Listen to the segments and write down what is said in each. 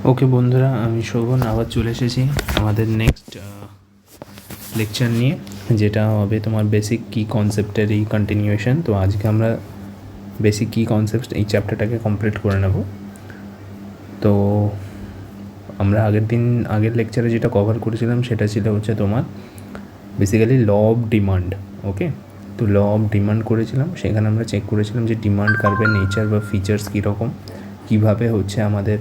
ওকে বন্ধুরা, আমি শোভন আবার চলে এসেছি আমাদের নেক্সট লেকচার নিয়ে, যেটা হবে তোমার বেসিক কি কনসেপ্টের এই কন্টিনিউয়েশন। তো আজকে আমরা বেসিক কি কনসেপ্ট এই চ্যাপ্টারটাকে কমপ্লিট করে নেব। তো আমরা আগের লেকচারে যেটা কভার করেছিলাম সেটা ছিল হচ্ছে তোমার বেসিক্যালি ল অফ ডিমান্ড। ওকে, তো ল অফ ডিমান্ড করেছিলাম, সেখানে আমরা চেক করেছিলাম যে ডিমান্ড কার্ভের নেচার বা ফিচার্স কীরকম, কীভাবে হচ্ছে আমাদের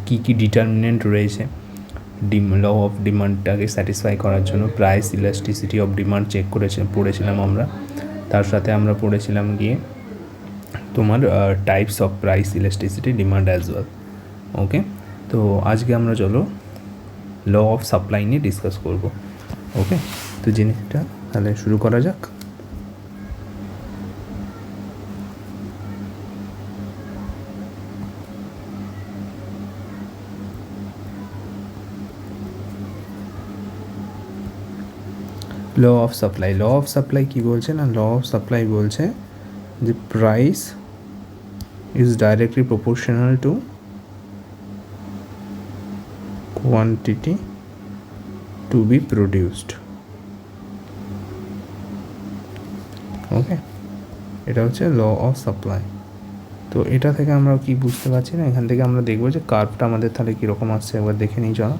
কী কী ডিটারমিনেন্ট রয়েছে ল অফ ডিমান্ডটাকে স্যাটিসফাই করার জন্য। Price elasticity of demand check পড়েছিলাম আমরা। তার সাথে আমরা পড়েছিলাম গিয়ে তোমার types of price elasticity demand as well. Okay, তো আজকে আমরা চলো ল অফ সাপ্লাই নিয়ে ডিসকাস করব। ওকে, তো জিনিসটা তাহলে শুরু করা যাক। ল অফ সাপ্লাই কী বলছে না, ল অফ সাপ্লাই বলছে যে price is directly proportional to quantity to be produced. Okay, এটা হচ্ছে ল অফ সাপ্লাই। তো এটা থেকে আমরা কি বুঝতে পারছি না, এখান থেকে আমরা দেখবো যে কার্ভটা আমাদের তাহলে কীরকম আসছে, একবার দেখে নিই চলো।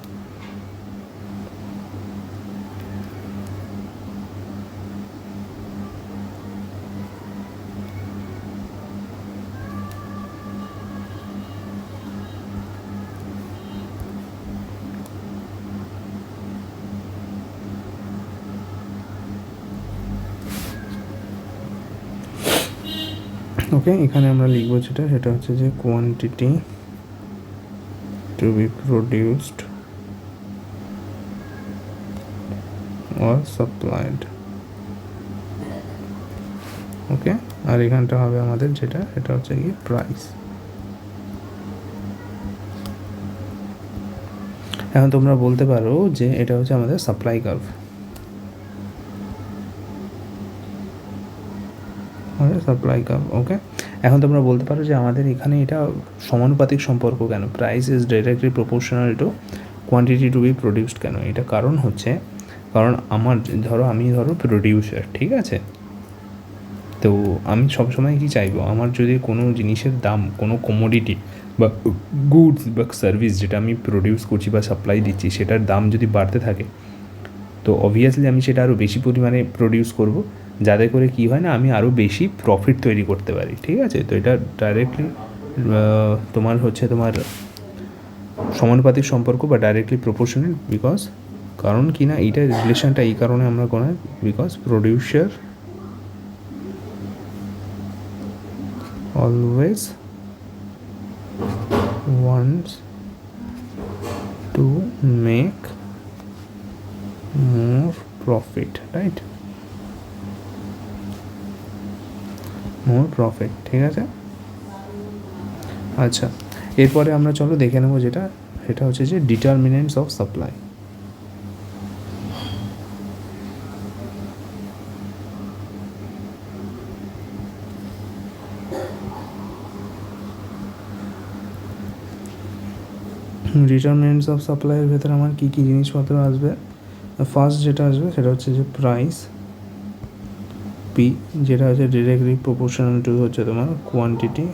ওকে, এখানে আমরা লিখবো সেটা হচ্ছে যে quantity to be produced or supplied। Okay, আর এখানটা হবে আমাদের সেটা হচ্ছে কি প্রাইস। এখন তোমরা বলতে পারো যে এটা হচ্ছে আমাদের সাপ্লাই কার্ভ, ওকে। এখন তোমরা বলতে পারো যে আমাদের এখানে এটা সমানুপাতিক সম্পর্ক কেন, price is directly proportional to quantity to be produced কেন? এটা কারণ আমি প্রডিউসার, ঠিক আছে? তো আমি সবসময় কি চাইবো, আমার যদি কোনো জিনিসের দাম, কোনো কমোডিটি বা গুডস বা সার্ভিস যেটা আমি প্রডিউস করছি বা সাপ্লাই দিচ্ছি, সেটার দাম যদি বাড়তে থাকে, তো অবভিয়াসলি আমি সেটা আরও বেশি পরিমাণে প্রডিউস করব, যাতে করে কী হয় না, আমি আরও বেশি প্রফিট তৈরি করতে পারি, ঠিক আছে? তো এটা ডাইরেক্টলি তোমার সমানুপাতিক সম্পর্ক বা ডাইরেক্টলি প্রপোর্শনাল। কারণ কি না, এইটা রিলেশনটা এই কারণে আমরা কোনো, because producer always wants to make more profit, right? more profit, ঠিক আছে? আচ্ছা, এরপরে আমরা চলো দেখে নেবো সেটা হচ্ছে যে determinants of supply. Determinants of সাপ্লাইয়ের ভেতরে আমার কী কী জিনিসপত্র আসবে? ফার্স্ট যেটা আসবে সেটা হচ্ছে যে প্রাইস, পি, যেটা হচ্ছে ডিরেক্টলি প্রপোর্শনাল টু হচ্ছে তোমার কোয়ান্টিটি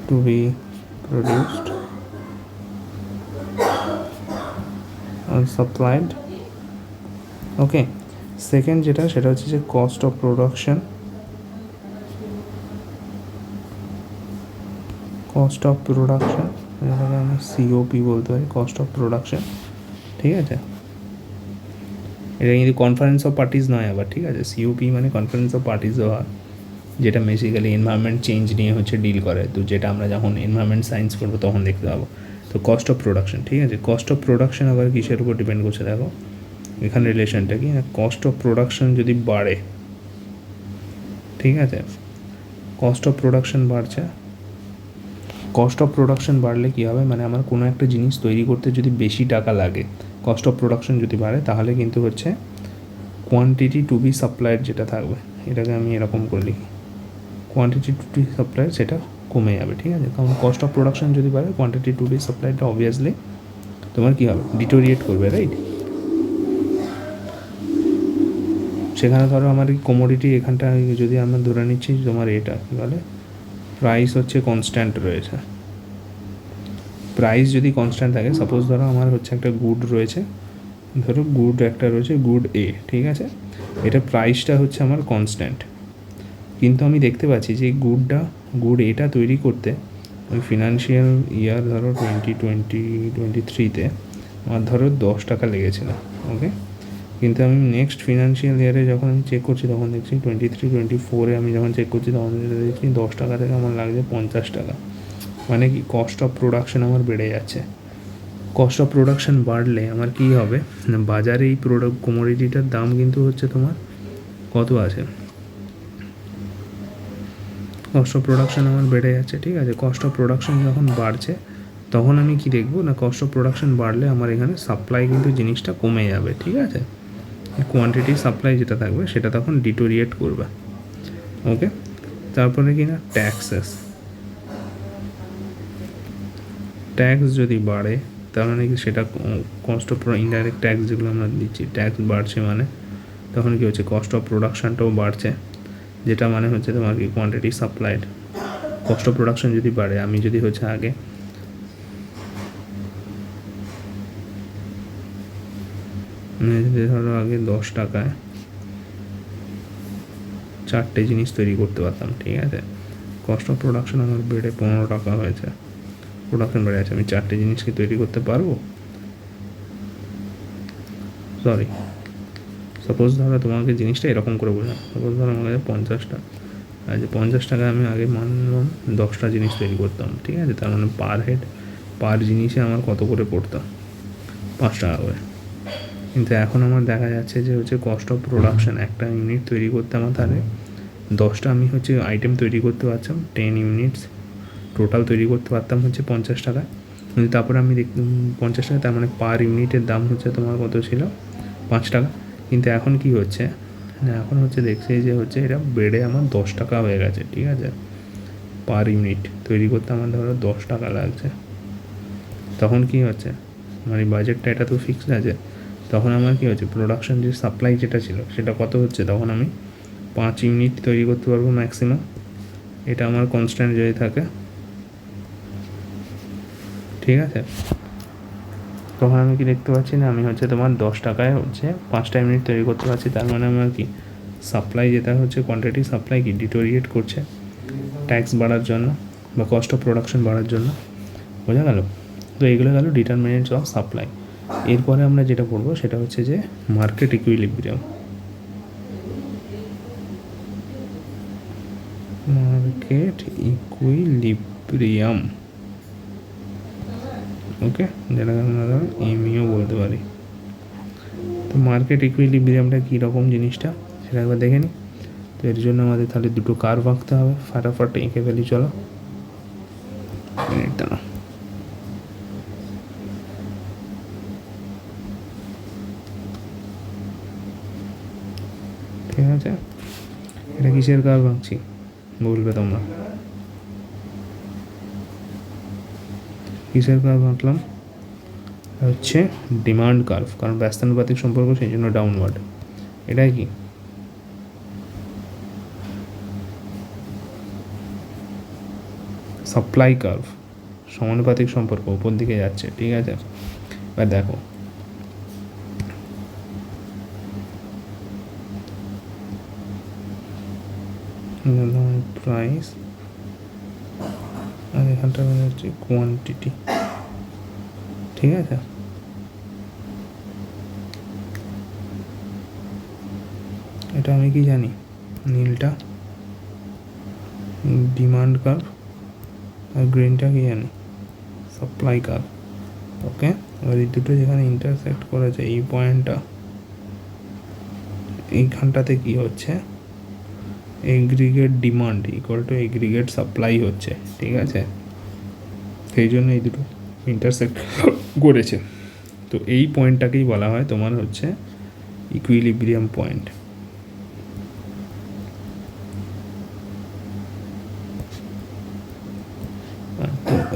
টু বি প্রডিউসড আর সাপ্লাইড। ওকে, সেকেন্ড সেটা হচ্ছে যে কস্ট অফ প্রোডাকশন, যেটাকে আমি সিওপি বলতে পারি, কস্ট অফ প্রোডাকশন, ঠিক আছে? এটা কিন্তু কনফারেন্স অফ পার্টিস নয় আবার, ঠিক আছে? সিওপি মানে কনফারেন্স অফ পার্টিস হয়, যেটা বেসিক্যালি এনভায়রনমেন্ট চেঞ্জ নিয়ে হচ্ছে ডিল করে। তো যেটা আমরা যখন এনভায়রনমেন্ট সায়েন্স করবো তখন দেখতে পাবো। তো কস্ট অফ প্রোডাকশন, ঠিক আছে? কস্ট অফ প্রোডাকশন আবার কিসের উপর ডিপেন্ড করছে দেখো, এখানে রিলেশনটা কি না, কস্ট অফ প্রোডাকশন যদি বাড়ে, ঠিক আছে, কস্ট অফ প্রোডাকশন বাড়লে কী হবে, মানে আমার কোনো একটা জিনিস তৈরি করতে যদি বেশি টাকা লাগে, কস্ট অফ প্রোডাকশন যদি বাড়ে, তাহলে কিন্তু হচ্ছে কোয়ান্টিটি টু বি সাপ্লাইড যেটা থাকবে, এটাকে আমি এরকম করে লিখি, কোয়ান্টিটি টু বি সাপ্লাইড সেটা কমে যাবে, ঠিক আছে? কারণ কস্ট অফ প্রোডাকশন যদি বাড়ে, কোয়ান্টিটি টু বি সাপ্লাইটা অবভিয়াসলি তোমার কী হবে, ডিটোরিয়েট করবে, রাইট? সেখানে ধরো আমার এই কমোডিটি এখানটা যদি আমরা ধরে নিচ্ছি তোমার এটা কী বলে, প্রাইস হচ্ছে কনস্ট্যান্ট রয়েছে। প্রাইস যদি কনস্ট্যান্ট থাকে, সাপোজ ধরো আমার হচ্ছে একটা গুড রয়েছে, ধরো গুড একটা রয়েছে, গুড এ, ঠিক আছে? এটা প্রাইসটা হচ্ছে আমার কনস্ট্যান্ট, কিন্তু আমি দেখতে পাচ্ছি যে গুড এটা তৈরি করতে ওই ফিনান্সিয়াল ইয়ার ধরো 2023-তে আমার ধরো 10 টাকা লেগেছিল, ওকে? কিন্তু আমি নেক্সট ফিনান্সিয়াল ইয়ারে যখন আমি চেক করছি তখন দেখছি 23-24-এ আমি যখন চেক করছি তখন দেখছি 10 টাকা থেকে আমার লাগছে 50 টাকা। মানে কি, কস্ট অফ প্রোডাকশন আমার বেড়ে যাচ্ছে। কস্ট অফ প্রোডাকশন বাড়লে আমার কী হবে, বাজারে এই প্রোডাক্ট কমোডিটিটার দাম কিন্তু হচ্ছে তোমার কত আছে, কস্ট অফ প্রোডাকশান আমার বেড়ে যাচ্ছে, ঠিক আছে? কস্ট অফ প্রোডাকশান যখন বাড়ছে তখন আমি কি দেখবো না, কস্ট অফ প্রোডাকশান বাড়লে আমার এখানে সাপ্লাই কিন্তু জিনিসটা কমে যাবে, ঠিক আছে? কোয়ান্টিটি সাপ্লাই যেটা থাকবে সেটা তখন ডিটোরিয়েট করবে, ওকে? তারপরে কি না, ট্যাক্স যদি বাড়ে তার মানে কি, সেটা কস্ট অফ ইনডাইরেক্ট ট্যাক্স যেগুলো আমরা দিচ্ছি, ট্যাক্স বাড়ছে মানে তখন কী হচ্ছে, কস্ট অফ প্রোডাকশানটাও বাড়ছে, যেটা মানে হচ্ছে তোমার কি quantity supplied. Cost of production যদি বাড়ে, আমি যদি হচ্ছে আগে যদি ধরো আগে 10 টাকায় 4টে জিনিস তৈরি করতে পারতাম, ঠিক আছে? কস্ট অফ প্রোডাকশন আমার বেড়ে 15 টাকা হয়েছে, প্রোডাকশন বেড়ে আছে, আমি 4টে জিনিসকে তৈরি করতে পারবো? সরি, সাপোজ ধরো তোমাকে জিনিসটা এরকম করে বোঝাম, সাপোজ ধরো আমার কাছে 50 টাকা আছে, 50 টাকা আমি আগে মানলাম 10টা জিনিস তৈরি করতাম, ঠিক আছে? তার মানে পার হেড, পার জিনিসে আমার কত করে পড়তাম, 5 টাকা করে। কিন্তু এখন আমার দেখা যাচ্ছে যে হচ্ছে কস্ট অফ প্রোডাকশান, একটা ইউনিট তৈরি করতে আমার তাহলে 10টা আমি হচ্ছে আইটেম তৈরি করতে পারতাম, 10 ইউনিটস টোটাল তৈরি করতে পারতাম হচ্ছে 50 টাকায়। কিন্তু তারপরে আমি 50 টাকা, তার মানে পার ইউনিটের দাম হচ্ছে তোমার কত ছিল, 5 টাকা। কিন্তু এখন কি হচ্ছে না, এখন হচ্ছে দেখছি যে হচ্ছে এটা বেড়ে আমার 10 টাকা হয়ে গেছে, ঠিক আছে? পার ইউনিট তৈরি করতে আমার ধরো 10 টাকা লাগছে। তখন কি হচ্ছে, মানে বাজেটটা এটা তো ফিক্সড আছে, তখন আমার কী হচ্ছে, প্রোডাকশন যে সাপ্লাই যেটা ছিল সেটা কত হচ্ছে, তখন আমি 5 ইউনিট তৈরি করতে পারবো ম্যাক্সিমাম, এটা আমার কনস্ট্যান্ট যদি থাকে, ঠিক আছে? তখন আমি কি দেখতে পাচ্ছি না, আমি হচ্ছে তোমার 10 টাকায় হচ্ছে 5টা ইউনিট তৈরি করতে পারছি, তার মানে আমার কি সাপ্লাই যেটা হচ্ছে কোয়ান্টিটি সাপ্লাই কি ডিটোরিয়েট করছে ট্যাক্স বাড়ার জন্য বা কস্ট অফ প্রোডাকশন বাড়ার জন্য, বোঝা গেল? তো এইগুলো গেল ডিটারমিনেন্টস অফ সাপ্লাই। এরপরে আমরা যেটা পড়বো সেটা হচ্ছে যে মার্কেট ইকুইলিব্রিয়াম। ওকে, যেটাকে আমরা এমইও বলতে পারি। তো মার্কেট ইকুইলিব্রিয়ামটা কীরকম জিনিসটা সেটা একবার দেখে নিই। তো এর জন্য আমাদের তাহলে দুটো কার্ভ আঁকতে হবে, ফাটাফাট এঁকে ফেলি, চলো। মিনিট দাঁড়া, ঠিক আছে? এটা কিসের কার্ভ আঁকছি বলবে তোমরা, কিসের কার্ভ আঁকলাম? হচ্ছে ডিমান্ড কার্ভ, কারণ ব্যস্তানুপাতিক সম্পর্ক, সেই জন্য ডাউনওয়ার্ড। এটাই কি সাপ্লাই কার্ভ, সমানুপাতিক সম্পর্ক, উপর দিকে যাচ্ছে, ঠিক আছে? এবার দেখো, প্রাইস আর এখানটা হচ্ছে কোয়ান্টিটি, ঠিক আছে? এটা আমি কি জানি, নীলটা ডিমান্ড কার্ভ আর গ্রিনটা কি জানি, সাপ্লাই কার্ভ, ওকে? এবার এই দুটো যেখানে ইন্টারসেক্ট করেছে, এই পয়েন্টটা, এইখানটাতে কি হচ্ছে, aggregate demand equal to aggregate supply হচ্ছে, ঠিক আছে? সেই জন্য এই দুটো ইন্টারসেক্ট করেছে। তো এই পয়েন্টটাকেই বলা হয় তোমার হচ্ছে ইকুইলিব্রিয়াম পয়েন্ট।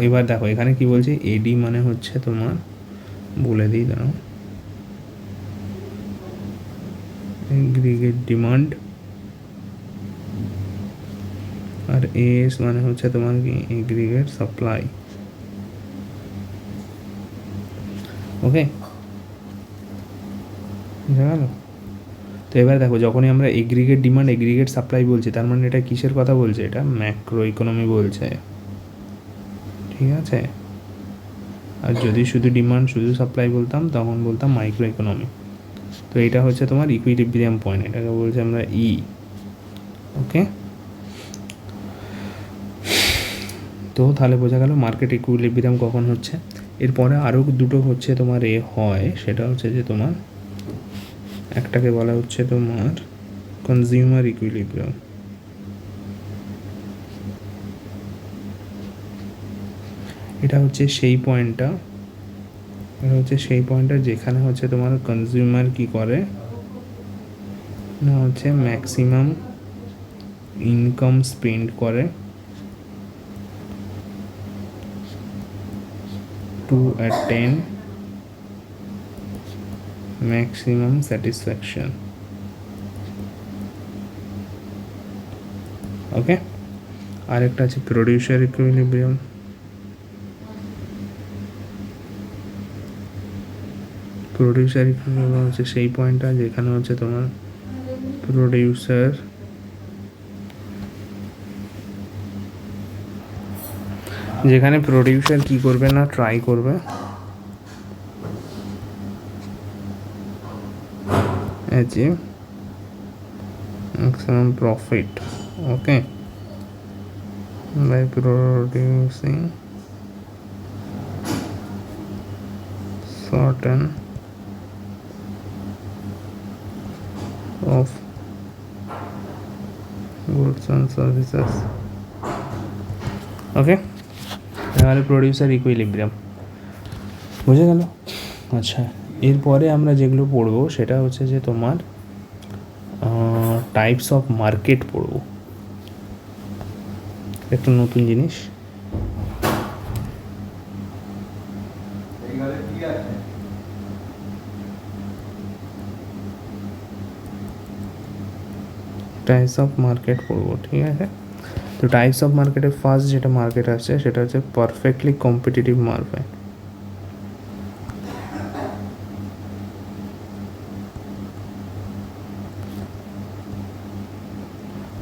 এবার দেখো এখানে কি বলছে, এডি মানে হচ্ছে তোমার, বলে দিই দাঁড়াও, এগ্রিগেট ডিমান্ড, আর এস মানে হচ্ছে তোমার কি এগ্রিগেট সাপ্লাই। ওকে, বুঝা গেল? তো এবার দেখো যখনই আমরা এগ্রিগেট ডিমান্ড এগ্রিগেট সাপ্লাই বলছি, তার মানে এটা কিসের কথা বলছে, এটা ম্যাক্রো ইকোনমি বলছে, ঠিক আছে। আর যদি শুধু ডিমান্ড শুধু সাপ্লাই বলতাম তখন বলতাম মাইক্রো ইকোনমি। তো এটা হচ্ছে তোমার ইকুইলিব্রিয়াম পয়েন্ট, এটাকে বলছি আমরা ই। ওকে, তো তাহলে বোঝা গেল মার্কেট ইকুইলিব্রিয়াম কখন হচ্ছে। এরপরে আরও দুটো হচ্ছে তোমার হয়, সেটা হচ্ছে যে তোমার একটাকে বলা হচ্ছে তোমার কনজিউমার ইকুইলিব্রিয়াম। এটা হচ্ছে সেই পয়েন্টটা, যেখানে হচ্ছে তোমার কনজিউমার কি করে না, হচ্ছে ম্যাক্সিমাম ইনকাম স্পেন্ড করে টু অ্যাটেন ম্যাক্সিমাম স্যাটিসফ্যাকশন। ওকে, আরেকটা আছে প্রোডিউসার ইকুইলিব্রিয়াম। প্রোডিউসার ইকুইলিব্রিয়াম হচ্ছে সেই পয়েন্টটা যেখানে হচ্ছে তোমার প্রোডিউসার কি করবে না, ট্রাই করবে achieve maximum profit, okay, by producing certain of goods and services। ওকে, তাহলে প্রডিউসার ইকুইলিব্রিয়াম বুঝে গেল। আচ্ছা, এরপরে আমরা যেগুলো পড়বো সেটা হচ্ছে যে তোমার টাইপস অফ মার্কেট পড়বো, একটা নতুন জিনিস। টাইপস অফ মার্কেট পড়বো, ঠিক আছে। তো টাইপস অফ মার্কেটের ফার্স্ট যেটা মার্কেট আসছে সেটা হচ্ছে পারফেক্টলি কম্পিটিটিভ মার্কেট।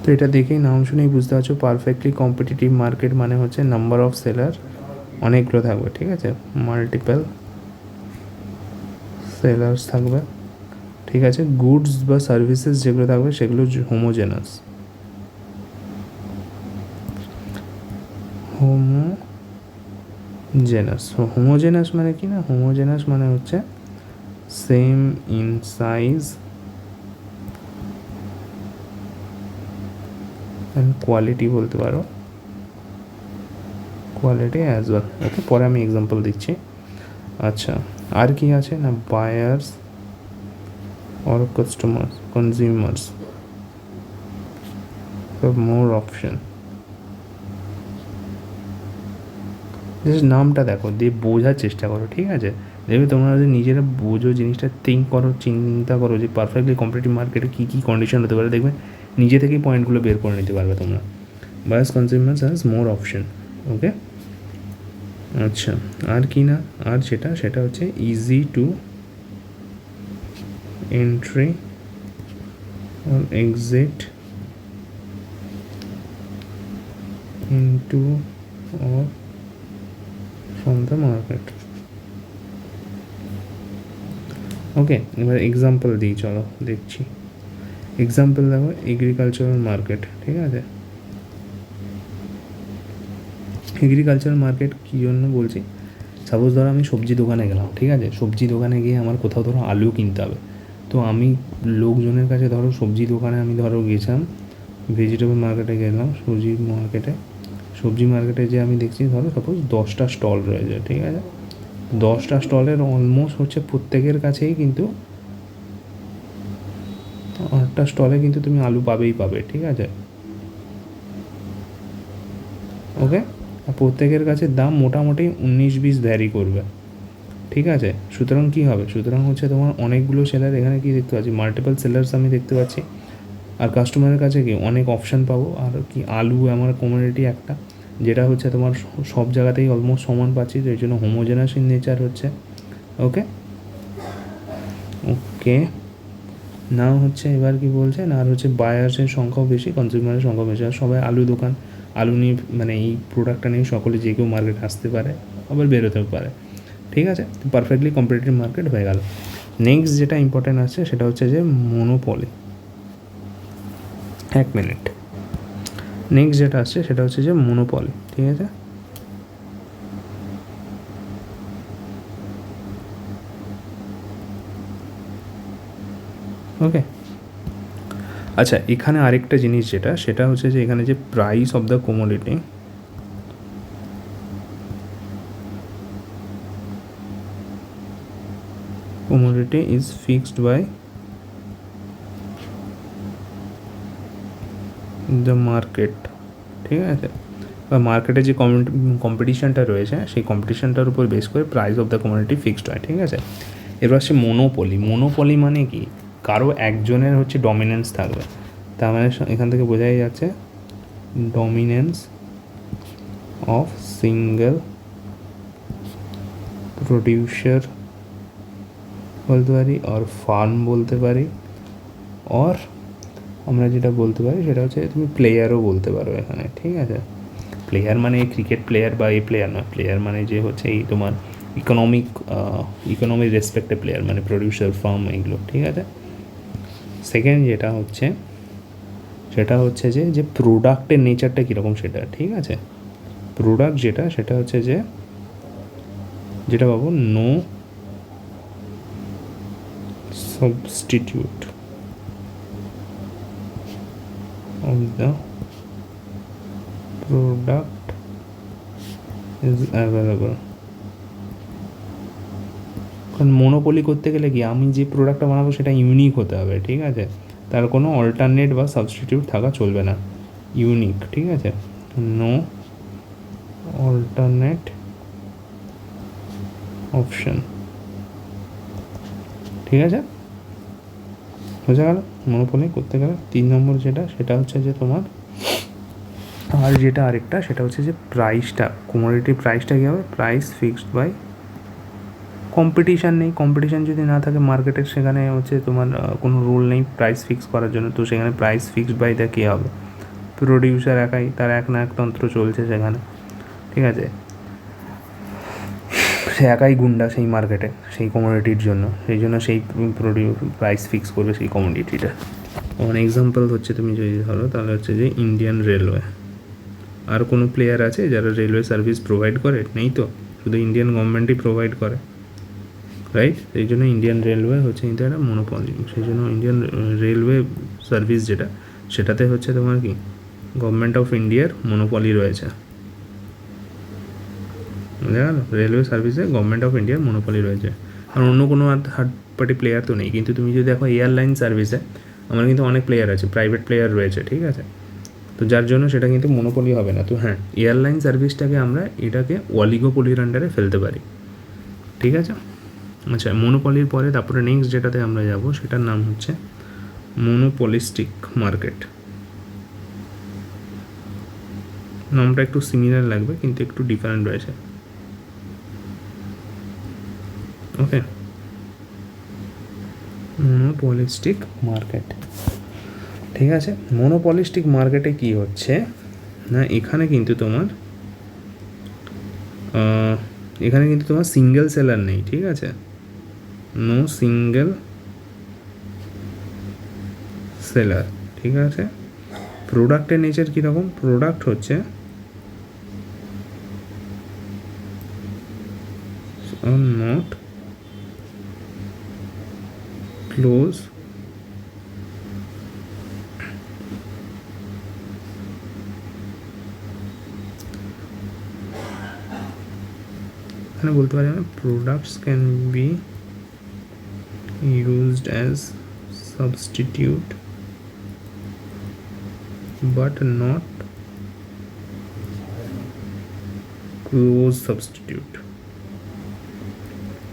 তো এটা দেখেই নাম শুনেই বুঝতে পারছো পারফেক্টলি কম্পিটিটিভ মার্কেট মানে হচ্ছে নাম্বার অফ সেলার অনেকগুলো থাকবে, ঠিক আছে, মাল্টিপল সেলার্স থাকবে, ঠিক আছে। গুডস বা সার্ভিসেস যেগুলো থাকবে সেগুলো হোমোজেনাস। হোমোজেনাস মানে কি না, হোমোজেনাস মানে হচ্ছে same in size and quality বলতে পারো, কোয়ালিটি অ্যাজ ওয়েল। ওকে, পরে আমি এক্সাম্পল দিচ্ছি। আচ্ছা, আর কি আছে না, buyers or customers, consumers have more option। Just নামটা দেখো, দিয়ে বোঝার চেষ্টা করো, ঠিক আছে। দেখবে তোমরা যদি নিজেরা বোঝো জিনিসটা, চিন্তা করো যে পারফেক্টলি কম্পিটিটিভ মার্কেটে কী কী কন্ডিশন হতে পারে, দেখবে নিজে থেকেই পয়েন্টগুলো বের করে নিতে পারবে তোমরা। Buyers consumers has more option. Okay, আচ্ছা, আর কি না, আর সেটা হচ্ছে easy to entry or exit into or from the market। Okay, এবার এক্সাম্পল দিই, চলো দেখছি। এক্সাম্পল দেখো, এগ্রিকালচারাল মার্কেট, ঠিক আছে। এগ্রিকালচারাল মার্কেট কী জন্য বলছি, সাপোজ ধরো আমি সবজি দোকানে গেলাম, ঠিক আছে। সবজি দোকানে গিয়ে আমার কোথাও ধরো আলু কিনতে হবে, তো আমি লোকজনের কাছে ধরো সবজি দোকানে আমি ধরো গেছিলাম, ভেজিটেবল মার্কেটে গেলাম, সবজি মার্কেটে যে আমি দেখছি ধরো সাপোজ 10টা স্টল রয়েছে, ঠিক আছে। 10টা স্টলের অলমোস্ট হচ্ছে প্রত্যেকের কাছেই কিন্তু 8টা স্টলে কিন্তু তুমি আলু পাবে, ঠিক আছে। ওকে, আর প্রত্যেকের কাছে দাম মোটামুটি 19-20 ভ্যারি করবে, ঠিক আছে। সুতরাং কী হবে, সুতরাং হচ্ছে তোমার অনেকগুলো সেলার এখানে কি দেখতে পাচ্ছি, মাল্টিপল সেলার্স আমি দেখতে পাচ্ছি। আর কাস্টমারের কাছে কি অনেক অপশান পাবো। আর কি আলু আমার কমিউনিটি একটা, যেটা হচ্ছে তোমার সব জায়গাতেই অলমোস্ট সমান পাচ্ছি, তো এই জন্য হোমোজেনাস ইন নেচার হচ্ছে। ওকে ওকে না হচ্ছে এবার কি বলছে না, আর হচ্ছে বায়ার্সের সংখ্যাও বেশি, কনজিউমারের সংখ্যাও বেশি। আর সবাই আলু দোকান, আলু নিয়ে মানে এই প্রোডাক্টটা নিয়ে সকলে যে কেউ মার্কেট আসতে পারে, আবার বেরোতেও পারে, ঠিক আছে। পারফেক্টলি কম্পিটিটিভ মার্কেট হয়ে গেল। নেক্সট যেটা ইম্পর্টেন্ট আছে সেটা হচ্ছে যে মনোপলি। এক মিনিট, নেক্সট যেটা আসছে সেটা হচ্ছে যে মনোপলি, ঠিক আছে। ওকে আচ্ছা, এখানে আরেকটা জিনিস যেটা, সেটা হচ্ছে যে এখানে যে price of the commodity, commodity is fixed by the market, ঠিক আছে। বা মার্কেটে যে কম্পিটিশানটা রয়েছে সেই কম্পিটিশানটার উপর বেস করে price of the commodity fixed হয়, ঠিক আছে। এবার আসছে মনোপলি। মনোপলি মানে কি, কারো একজনের হচ্ছে ডমিনেন্স থাকবে। তার মানে এখান থেকে বোঝাই যাচ্ছে ডমিনেন্স অফ সিঙ্গেল প্রডিউসার বলতে পারি, আর ফার্ম বলতে পারি, আর আমরা যেটা বলতে পারি সেটা হচ্ছে তুমি প্লেয়ারও বলতে পারো এখানে, ঠিক আছে। প্লেয়ার মানে ক্রিকেট প্লেয়ার বা এই প্লেয়ার নয়, প্লেয়ার মানে যে হচ্ছে এই তোমার ইকোনমিক রেসপেক্টে প্লেয়ার, মানে প্রডিউসার ফার্ম এইগুলো, ঠিক আছে। সেকেন্ড যেটা হচ্ছে সেটা হচ্ছে যে প্রোডাক্টের নেচারটা কীরকম সেটা, ঠিক আছে। প্রোডাক্ট যেটা সেটা হচ্ছে যেটা পাবো no substitute of the product is available। কারণ মনোপলি করতে গেলে কি, আমি যে প্রোডাক্টটা বানাবো সেটা ইউনিক হতে হবে, ঠিক আছে। তার কোনো অল্টারনেট বা সাবস্টিটিউট থাকা চলবে না, ইউনিক, ঠিক আছে। নো অল্টারনেট অপশন, ঠিক আছে, বোঝা গেল মনোপলি করতে গেলে। 3 নম্বর যেটা সেটা হচ্ছে যে তোমার আর যেটা আরেকটা সেটা হচ্ছে যে প্রাইসটা, কমোডিটির প্রাইসটা কী হবে, প্রাইস ফিক্সড বাই কম্পিটিশান নেই। কম্পিটিশান যদি না থাকে মার্কেটের, সেখানে হচ্ছে তোমার কোনো রুল নেই প্রাইস ফিক্স করার জন্য, তো সেখানে প্রাইস ফিক্সড বাই তা কী হবে, প্রডিউসার একাই, তার এক না এক তন্ত্র চলছে সেখানে, ঠিক আছে। সে একাই গুন্ডা সেই মার্কেটে সেই কমোডিটির জন্য, সেই জন্য সেই প্রাইস ফিক্স করবে সেই কমোডিটিটা। অন এক্সাম্পল হচ্ছে তুমি যদি ধরো তাহলে হচ্ছে যে ইন্ডিয়ান রেলওয়ে। আর কোনো প্লেয়ার আছে যারা রেলওয়ে সার্ভিস প্রোভাইড করে? নেই তো, শুধু ইন্ডিয়ান গভর্নমেন্টই প্রোভাইড করে, রাইট। এই জন্য ইন্ডিয়ান রেলওয়ে হচ্ছে কিন্তু একটা মনোপলি। সেই জন্য ইন্ডিয়ান রেলওয়ে সার্ভিস যেটা, সেটাতে হচ্ছে তোমার কি গভর্নমেন্ট অফ ইন্ডিয়ার মনোপলি রয়েছে, বুঝা গেল। রেলওয়ে সার্ভিসে গভর্নমেন্ট অফ ইন্ডিয়ার মনোপলি রয়েছে, আর অন্য কোনো থার্ড পার্টি প্লেয়ার তো নেই। কিন্তু তুমি যদি দেখো এয়ারলাইন সার্ভিসে আমার কিন্তু অনেক প্লেয়ার আছে, প্রাইভেট প্লেয়ার রয়েছে, ঠিক আছে। তো যার জন্য সেটা কিন্তু মনোপলি হবে না। তো হ্যাঁ, এয়ারলাইন সার্ভিসটাকে আমরা এটাকে অলিগোপলির আন্ডারে ফেলতে পারি, ঠিক আছে। আচ্ছা, মনোপলির পরে তারপরে নেক্সট যেটাতে আমরা যাব সেটার নাম হচ্ছে মনোপলিস্টিক মার্কেট। নামটা একটু সিমিলার লাগবে কিন্তু একটু ডিফারেন্ট রয়েছে, ওকে। মনোপলিস্টিক মার্কেট, ঠিক আছে। মনোপলিস্টিক মার্কেটে কি হচ্ছে না, এখানে কিন্তু তোমার সিঙ্গেল সেলার নেই, ঠিক আছে। নো সিঙ্গেল সেলার, ঠিক আছে। প্রোডাক্টের নেচার কীরকম, প্রোডাক্ট হচ্ছে নট ক্লোজ এখানে বলতে পারি আমরা products can be used as substitute but not close substitute,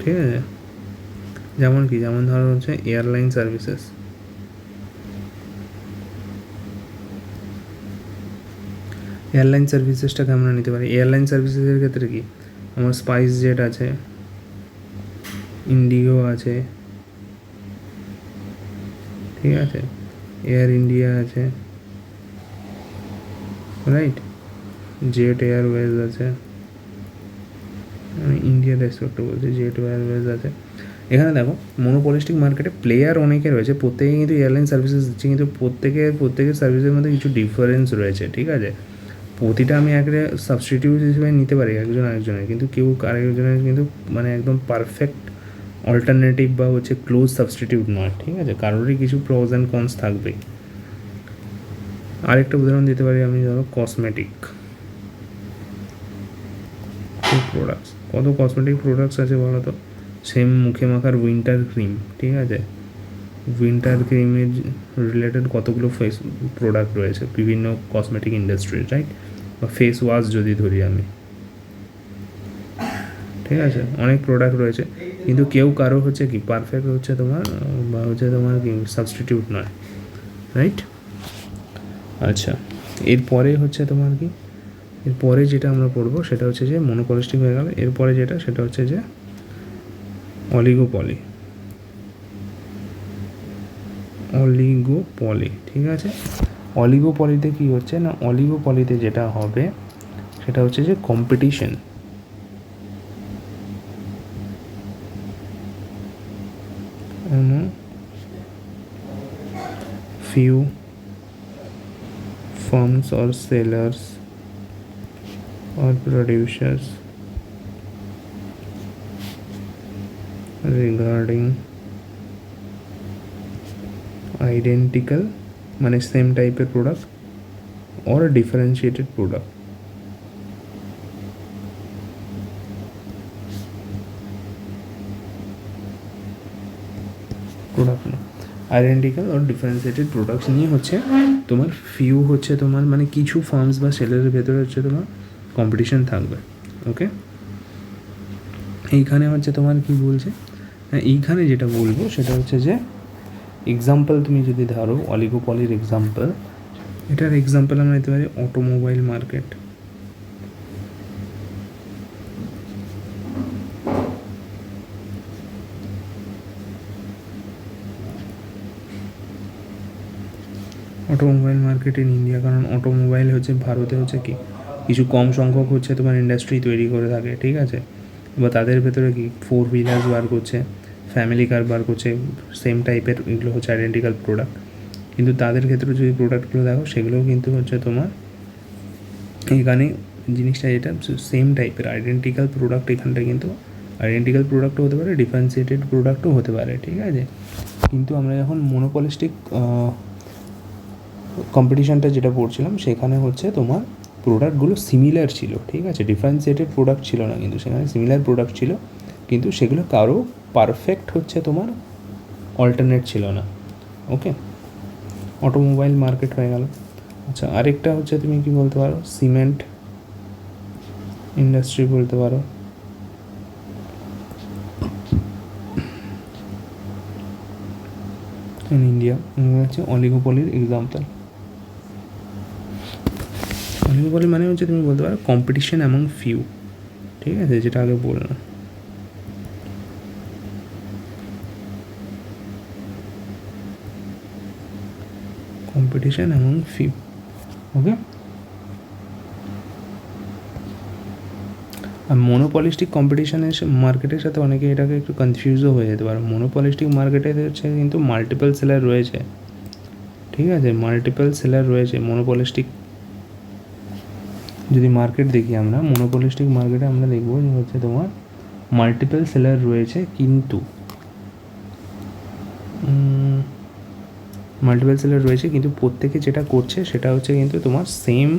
ঠিক আছে? যেমন কি, যেমন ধরো হচ্ছে এয়ারলাইন সার্ভিসেস, এয়ারলাইন সার্ভিসেসটাকে আমরা নিতে পারি। এয়ারলাইন সার্ভিসেসের ক্ষেত্রে কি, আমার স্পাইস জেট আছে, ইন্ডিগো আছে, ঠিক আছে, এয়ার ইন্ডিয়া আছে, রাইট, জেট এয়ারওয়েজ আছে, আমি ইন্ডিয়ার রেসপেক্টে বলছি, জেট এয়ারওয়েজ আছে। এখানে দেখো মনোপলিস্টিক মার্কেটে প্লেয়ার অনেকে রয়েছে, প্রত্যেকে কিন্তু এয়ারলাইন সার্ভিসেস দিচ্ছে, কিন্তু প্রত্যেকের সার্ভিসের মধ্যে কিছু ডিফারেন্স রয়েছে, ঠিক আছে? প্রতিটা আমি একটা সাবস্টিটিউট হিসেবে নিতে পারি একজন আরেকজনের, কিন্তু কেউ আরেকজনের কিন্তু মানে একদম পারফেক্ট অল্টারনেটিভ বা হচ্ছে ক্লোজ সাবস্টিটিউট নয়, ঠিক আছে? কারোরই কিছু প্রোজ অ্যান্ড কনস থাকবেই। আরেকটা উদাহরণ দিতে পারি আমি, ধরো কসমেটিক প্রোডাক্টস, কত কসমেটিক প্রোডাক্টস আছে বলো তো? সেম মুখে মাখার উইন্টার ক্রিম, ঠিক আছে, উইন্টার ক্রিমের রিলেটেড কতগুলো ফেস প্রোডাক্ট রয়েছে বিভিন্ন কসমেটিক ইন্ডাস্ট্রির, রাইট? বা ফেস ওয়াশ যদি ধরি আমি, ঠিক আছে, অনেক প্রোডাক্ট রয়েছে, কিন্তু কেউ কারো হচ্ছে কি পারফেক্ট হচ্ছে তোমার বা হচ্ছে তোমার কি সাবস্টিটিউট নয়, রাইট? আচ্ছা, এরপরে হচ্ছে তোমার কি, এরপরে যেটা আমরা পড়বো সেটা হচ্ছে যে মনোপলিস্টিক হয়ে গেল। এরপরে যেটা সেটা হচ্ছে যে অলিগোপলি, অলিগোপলি, ঠিক আছে? অলিগোপলিতে কি হচ্ছে না, অলিগোপলিতে যেটা হবে সেটা হচ্ছে যে competition, few firms or sellers or producers regarding identical মানে সেম টাইপের প্রোডাক্ট or differentiated product, না, আইডেন্টিক্যাল আর ডিফারেন্সিয়েটেড প্রোডাক্টস নিয়ে হচ্ছে তোমার ফিউ হচ্ছে তোমার মানে কিছু ফার্মস বা সেলের ভেতরে হচ্ছে তোমার কম্পিটিশন থাকবে, ওকে? এইখানে হচ্ছে তোমার কি বলছে, হ্যাঁ এইখানে যেটা বলবো সেটা হচ্ছে যে এক্সাম্পল তুমি যদি ধরো অলিগোপলির এক্সাম্পল, এটার এক্সাম্পল আমরা নিতে পারি automobile market, automobile market in India, কারণ অটোমোবাইল হচ্ছে ভারতে হচ্ছে কি কিছু কম সংখ্যক হচ্ছে তোমার ইন্ডাস্ট্রি তৈরি করে থাকে, ঠিক আছে? বা তাদের ভেতরে কি 4 হুইলার্স বার করছে, ফ্যামিলি কার বার করছে, সেম টাইপের, এগুলো হচ্ছে আইডেন্টিক্যাল প্রোডাক্ট, কিন্তু তাদের ক্ষেত্রে যদি প্রোডাক্টগুলো দেখো সেগুলোও কিন্তু হচ্ছে তোমার এখানে জিনিসটা যেটা সেম টাইপের আইডেন্টিক্যাল প্রোডাক্ট, এখানটা কিন্তু আইডেন্টিক্যাল প্রোডাক্টও হতে পারে, ডিফারেন্সিয়েটেড প্রোডাক্টও হতে পারে, ঠিক আছে? কিন্তু আমরা যখন মনোপলিস্টিক কম্পিটিশানটা যেটা পড়ছিলাম সেখানে হচ্ছে তোমার প্রোডাক্টগুলো সিমিলার ছিল, ঠিক আছে, ডিফারেন্সিয়েটেড প্রোডাক্ট ছিল না, কিন্তু সেখানে সিমিলার প্রোডাক্ট ছিল, কিন্তু সেগুলো কারো পারফেক্ট হচ্ছে তোমার অল্টারনেট ছিল না, ওকে? অটোমোবাইল মার্কেট হয়ে গেল। আচ্ছা, আরেকটা হচ্ছে তুমি কি বলতে পারো, সিমেন্ট ইন্ডাস্ট্রি বলতে পারো, ইন ইন্ডিয়া হচ্ছে অলিগোপলির এক্সাম্পল। অলিগোপলি মানে হচ্ছে তুমি বলতে পারো কম্পিটিশন অ্যামং ফিউ, ঠিক আছে, যেটা আগে বললাম। কম্পিটিশন অ্যামং ফিউ, ওকে? আর মনোপলিস্টিক কম্পিটিশনের মার্কেটের সাথে অনেকে এটাকে একটু কনফিউজও হয়ে যেতে পারে। মনোপলিস্টিক মার্কেটে হচ্ছে কিন্তু মাল্টিপল সেলার রয়েছে, ঠিক আছে, মাল্টিপল সেলার রয়েছে। মনোপলিস্টিক যদি মার্কেট দেখি আমরা, মনোপলিস্টিক মার্কেটে আমরা দেখবো যে হচ্ছে তোমার মাল্টিপল সেলার রয়েছে, কিন্তু মাল্টিপল সেলার রয়েছে কিন্তু প্রত্যেকে যেটা করছে সেটা হচ্ছে কিন্তু তোমার সেম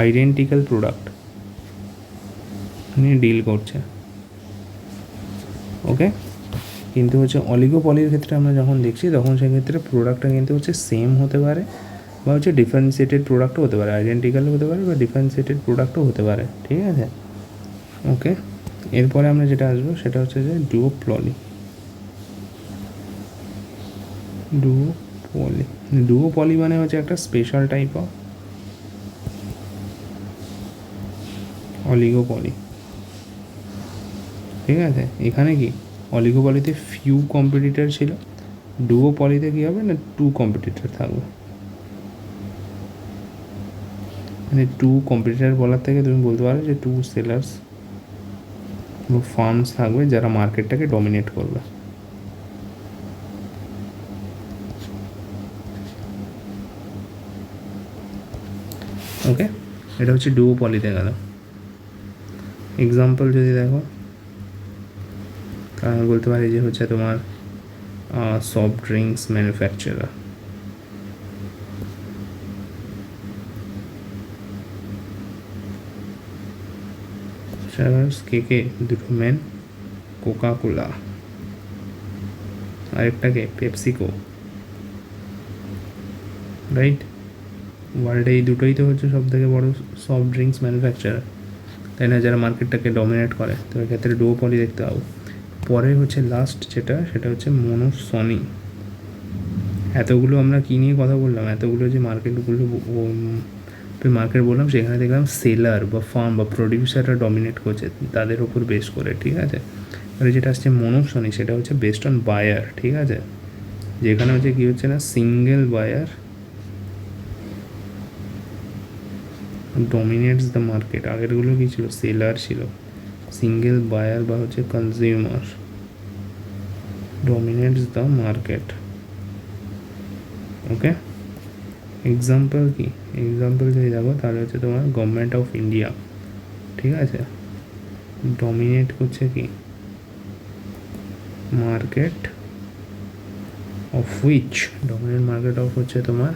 আইডেন্টিক্যাল প্রোডাক্ট নিয়ে ডিল করছে, ওকে? কিন্তু হচ্ছে অলিগোপলির ক্ষেত্রে আমরা যখন দেখছি তখন সেক্ষেত্রে প্রোডাক্টটা কিন্তু হচ্ছে সেম হতে পারে, বা হচ্ছে ডিফারেন্সিয়েটেড প্রোডাক্টও হতে পারে, আইডেন্টিক্যালও হতে পারে বা ডিফারেন্সিয়েটেড প্রোডাক্টও হতে পারে, ঠিক আছে। ওকে, এরপরে আমরা যেটা আসবো সেটা হচ্ছে যে ডুওপলি। ডুওপলি মানে হচ্ছে একটা স্পেশাল টাইপ অফ অলিগোপলি, ঠিক আছে। এখানে কি অলিগোপলিতে ফিউ কম্পিটিটর ছিল, ডুওপলিতে কী হবে না 2 কম্পিটিটর থাকবে। মানে 2 কম্পিটিটর বলার থেকে তুমি বলতে পারো যে 2 সেলার্স বা ফার্মস থাকবে যারা মার্কেটটাকে ডমিনেট করবে। ওকে, এটা হচ্ছে ডুওপলিতে গেল। এক্সাম্পল যদি দেখো তাহলে বলতে পারি যে হচ্ছে তোমার সফট ড্রিঙ্কস ম্যানুফ্যাকচারার, কে দুটো মেন, কোকা কোলা, আরেকটাকে পেপসিকো, রাইট। ওয়ার্ল্ডে এই দুটোই তো হচ্ছে সব থেকে বড়ো সফট ড্রিঙ্কস ম্যানুফ্যাকচারার, তাই না, যারা মার্কেটটাকে ডমিনেট করে। তো এক্ষেত্রে ডুওপলি দেখতে পাবো। পরে হচ্ছে লাস্ট যেটা, সেটা হচ্ছে মনোসনি। এতগুলো আমরা কী নিয়ে কথা বললাম, এতগুলো যে মার্কেটগুলো মার্কেট বললাম, সেখানে দেখলাম সেলার বা ফার্ম বা প্রডিউসাররা ডমিনেট করছে তাদের ওপর বেস করে, ঠিক আছে। আর যেটা আসছে মনোসনি, সেটা হচ্ছে বেসড অন বায়ার, ঠিক আছে। যেখানে হচ্ছে কী হচ্ছে না single buyer dominates the market. আগেরগুলো কী ছিল, সেলার ছিল, সিঙ্গেল বায়ার বা হচ্ছে consumer dominates the market. Okay, example কি, এক্সাম্পল যদি দেখো তাহলে হচ্ছে তোমার গভর্নমেন্ট অফ ইন্ডিয়া, ঠিক আছে, ডমিনেট করছে কি market of which, dominate market of হচ্ছে তোমার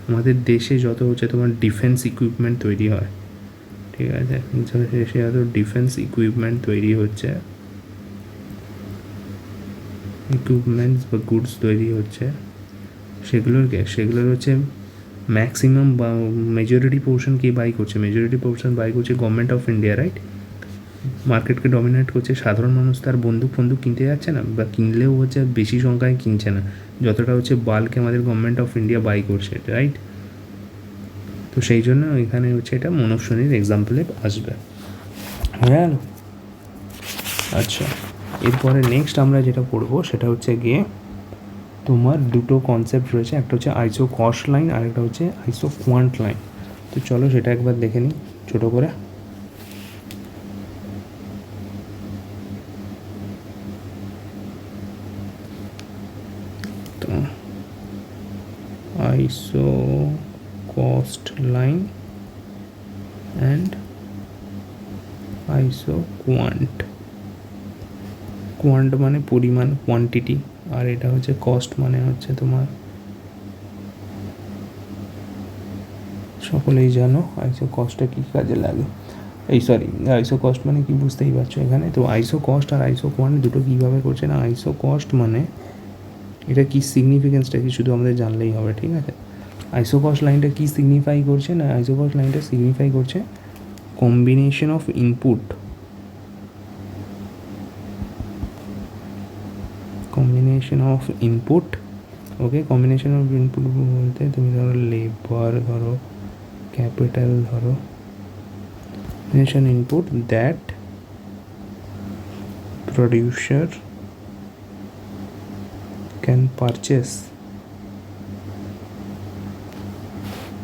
আমাদের দেশে যত হচ্ছে তোমার ডিফেন্স ইকুইপমেন্ট তৈরি হয়, ঠিক আছে, দেশে যত ডিফেন্স ইকুইপমেন্ট তৈরি হচ্ছে, ইকুইপমেন্টস বা গুডস তৈরি হচ্ছে, সেগুলোর হচ্ছে ম্যাক্সিমাম বা মেজরিটি পোর্শন কে বাই করছে, মেজরিটি পোর্শন বাই করছে গভর্নমেন্ট অফ ইন্ডিয়া, রাইট। মার্কেটকে ডমিনেট করছে, সাধারণ মানুষ তার বন্দুক কিনতে যাচ্ছে না, বা কিনলেও হচ্ছে বেশি সংখ্যায় কিনছে না, যতটা হচ্ছে বাল্কে আমাদের গভর্নমেন্ট অফ ইন্ডিয়া বাই করছে, রাইট। তো সেই জন্য এখানে হচ্ছে এটা মনোসনির এক্সাম্পলে আসবে, হ্যাঁ। আচ্ছা, এরপরে নেক্সট আমরা যেটা পড়বো সেটা হচ্ছে গিয়ে তোমার দুটো কনসেপ্ট রয়েছে, একটা হচ্ছে আইসো কস্ট লাইন আর একটা হচ্ছে আইসো কোয়ান্ট লাইন। তো চলো সেটা একবার দেখে নিই ছোটো করে। তো আইসো কস্ট লাইন অ্যান্ড আইসো কোয়ান্ট। কোয়ান্ট মানে পরিমাণ, কোয়ান্টিটি, আর এটা হচ্ছে কস্ট মানে হচ্ছে তোমার সকলেই জানো আইসো কস্টটা কী কাজে লাগে, আইসো কস্ট মানে কি বুঝতেই পারছো এখানে। তো আইসো কস্ট আর আইসো কোয়ান্ট দুটো কীভাবে করছে না, আইসো কস্ট মানে এটা কি সিগনিফিকেন্সটা কি শুধু আমাদের জানলেই হবে, ঠিক আছে। আইসো কস্ট লাইনটা কী সিগনিফাই করছে না, আইসো কস্ট লাইনটা সিগনিফাই করছে combination of input, okay. Combination of input বলতে তুমি ধরো লেবার ধরো, ক্যাপিটাল ধরো, combination input that producer can purchase,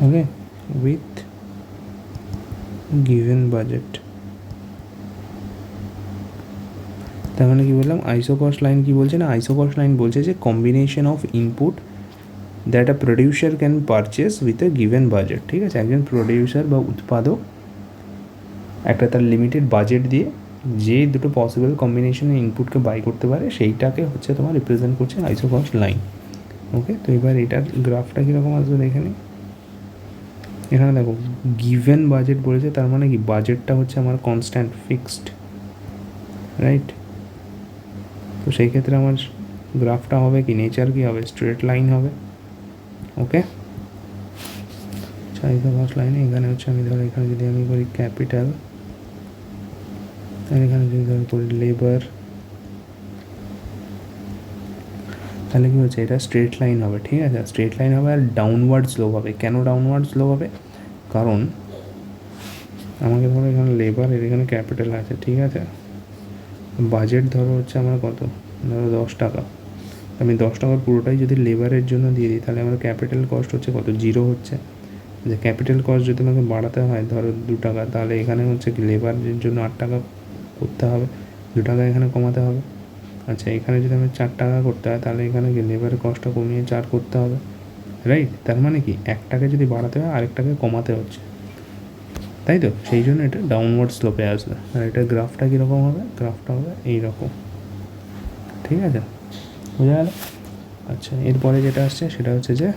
okay, with given budget. তার মানে কী বললাম, আইসো কস্ট লাইন কী বলছে না, আইসো কস্ট লাইন বলছে যে combination of input that a producer can purchase with a given budget, ঠিক আছে। একজন প্রডিউসার বা উৎপাদক একটা তার লিমিটেড বাজেট দিয়ে যে দুটো পসিবল কম্বিনেশনের ইনপুটকে বাই করতে পারে, সেইটাকে হচ্ছে তোমার রিপ্রেজেন্ট করছে আইসো কস্ট লাইন, ওকে। তো এবার এটার গ্রাফটা কীরকম আসবে দেখে নিই। এখানে দেখো গিভেন বাজেট বলেছে, তার মানে কি বাজেটটা হচ্ছে আমার কনস্ট্যান্ট ফিক্সড, রাইট। তো সেই ক্ষেত্রে আমার গ্রাফটা হবে কি, নেচার কী হবে, স্ট্রেট লাইন হবে, ওকে। আচ্ছা আইসো ফার্স্ট লাইনে এখানে হচ্ছে আমি ধরো এখানে যদি আমি করি ক্যাপিটাল, তাহলে এখানে যদি ধরো করি লেবার, তাহলে কী হচ্ছে এটা স্ট্রেট লাইন হবে, ঠিক আছে, স্ট্রেট লাইন হবে আর ডাউনওয়ার্ড স্লোপ হবে। কেন ডাউনওয়ার্ড স্লোপ হবে? কারণ আমাকে ধরো এখানে লেবার এর এখানে ক্যাপিটাল আছে, ঠিক আছে, বাজেট ধরো হচ্ছে আমার কত, ধরো 10 টাকা, আমি 10 টাকার পুরোটাই যদি লেবারের জন্য দিয়ে দিই তাহলে আমার ক্যাপিটাল কস্ট হচ্ছে কত, 0 হচ্ছে। যে ক্যাপিটাল কস্ট যদি আমাকে বাড়াতে হয় ধরো 2 টাকা, তাহলে এখানে হচ্ছে কি লেবারের জন্য 8 টাকা করতে হবে, 2 টাকা এখানে কমাতে হবে। আচ্ছা এখানে যদি আমি 4 টাকা করতে হয় তাহলে এখানে কি লেবারের কস্টটা কমিয়ে 4 করতে হবে, রাইট? তার মানে কি একটাকে যদি বাড়াতে হয় আরেকটাকে কমাতে হচ্ছে, তাই তো? সেই জন্য এটা ডাউনওয়ার্ড স্লোপে আসবে। আর এটা গ্রাফটা কীরকম হবে? গ্রাফটা হবে এইরকম, ঠিক আছে, বোঝা গেল? আচ্ছা এরপরে যেটা আসছে সেটা হচ্ছে যে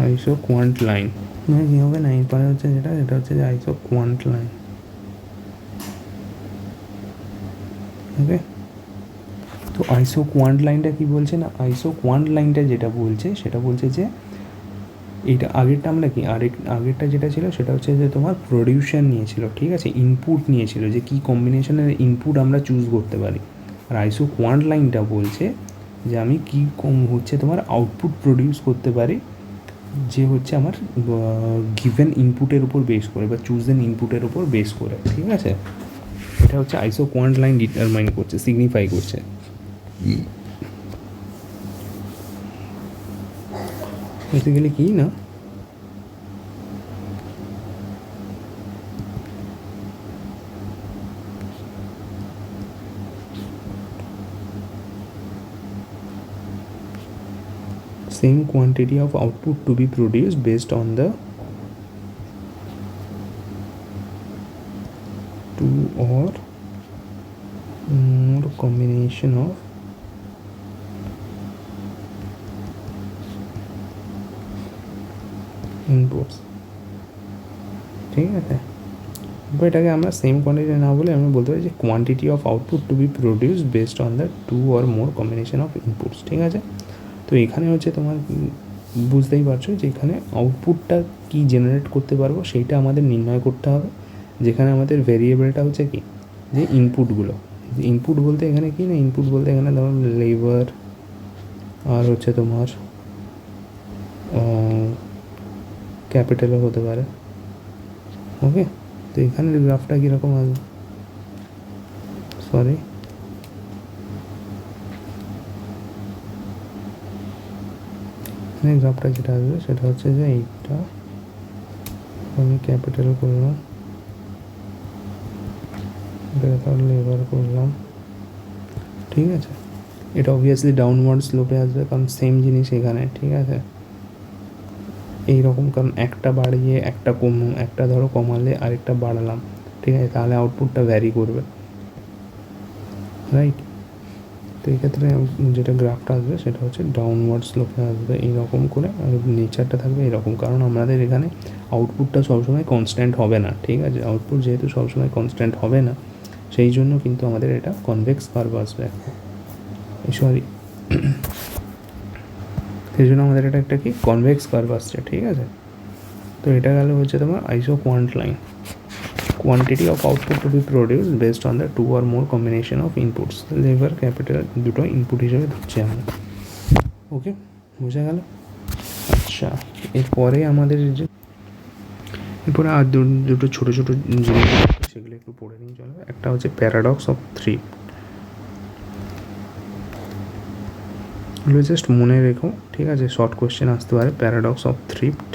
আইসো কোয়ান্ট লাইন, মানে কী হবে না, এরপরে হচ্ছে যেটা সেটা হচ্ছে যে আইসো কোয়ান্ট লাইন। ওকে, তো আইসো কোয়ান্ট লাইনটা কী বলছে না, আইসো কোয়ান্ট লাইনটা যেটা বলছে সেটা বলছে যে এইটা আগেরটা আমরা কি আগেরটা যেটা ছিল সেটা হচ্ছে যে তোমার প্রডিউসার নিয়েছিল, ঠিক আছে, ইনপুট নিয়েছিল যে কী কম্বিনেশনের ইনপুট আমরা চুজ করতে পারি। আর আইসো কোয়ান্ট লাইনটা বলছে যে আমি কী হচ্ছে তোমার আউটপুট প্রডিউস করতে পারি, যে হচ্ছে আমার গিভেন ইনপুটের উপর বেস করে বা চুজেন ইনপুটের উপর বেস করে, ঠিক আছে। এটা হচ্ছে আইসো কোয়ান্ট লাইন ডিটারমাইন করছে, সিগনিফাই করছে। বেসিক্যালি কি না, same quantity of output to be produced based on the two or more combination of inputs, ঠিক আছে। এটাকে আমরা সেম কোয়ান্টিটি না বলে আমি বলতে পারি যে quantity of output to be produce based on the two or more combination of inputs, ঠিক আছে। তো এখানে হচ্ছে তোমার বুঝতেই পারছো যে এখানে আউটপুটটা কী জেনারেট করতে পারবো সেইটা আমাদের নির্ণয় করতে হবে, যেখানে আমাদের ভেরিয়েবলটা হচ্ছে কি, যে ইনপুটগুলো। ইনপুট বলতে এখানে কি না, ইনপুট বলতে এখানে ধরো লেবার আর হচ্ছে তোমার ক্যাপিটালও হতে পারে। ওকে, তো এখানের গ্রাফটা কীরকম আসবে, সরি এখানে গ্রাফটা যেটা আসবে সেটা হচ্ছে যে এইটা আমি ক্যাপিটাল করলাম, এটা তাহলে লেবার করলাম, ঠিক আছে। এটা অবভিয়াসলি ডাউনওয়ার্ড স্লোপে আসবে কারণ সেম জিনিস এখানে, ঠিক আছে, এইরকম, কারণ একটা বাড়িয়ে একটা একটা ধরো কমালে আরেকটা বাড়ালাম, ঠিক আছে, তাহলে আউটপুটটা ভ্যারি করবে, রাইট। তো এই ক্ষেত্রে যেটা গ্রাফটা আসবে সেটা হচ্ছে ডাউনওয়ার্ড স্লোপে আসবে এইরকম করে, আর নেচারটা থাকবে এরকম, কারণ আমাদের এখানে আউটপুটটা সবসময় কনস্ট্যান্ট হবে না, ঠিক আছে। আউটপুট যেহেতু সবসময় কনস্ট্যান্ট হবে না সেই জন্য কিন্তু আমাদের এটা কনভেক্স কার্ভ আসবে, সরি সেই জন্য আমাদের এটা একটা কি কনভেক্স কার্ভ আসছে, ঠিক আছে। তো এটা গেল হচ্ছে তোমার isoquant line, quantity of output to be produce based on the two or more combination of inputs, labour capital দুটো ইনপুট হিসেবে ধরছি আমরা। ওকে, বোঝা গেল। আচ্ছা এরপরে আমাদের যে এরপরে আর দুটো ছোটো ছোটো জিনিস সেগুলো একটু পড়ে নিয়ে চলবে। একটা হচ্ছে প্যারাডক্স অফ থ্রিফট, এগুলো জাস্ট মনে রেখো, ঠিক আছে, শর্ট কোয়েশ্চেন আসতে পারে। Paradox of thrift,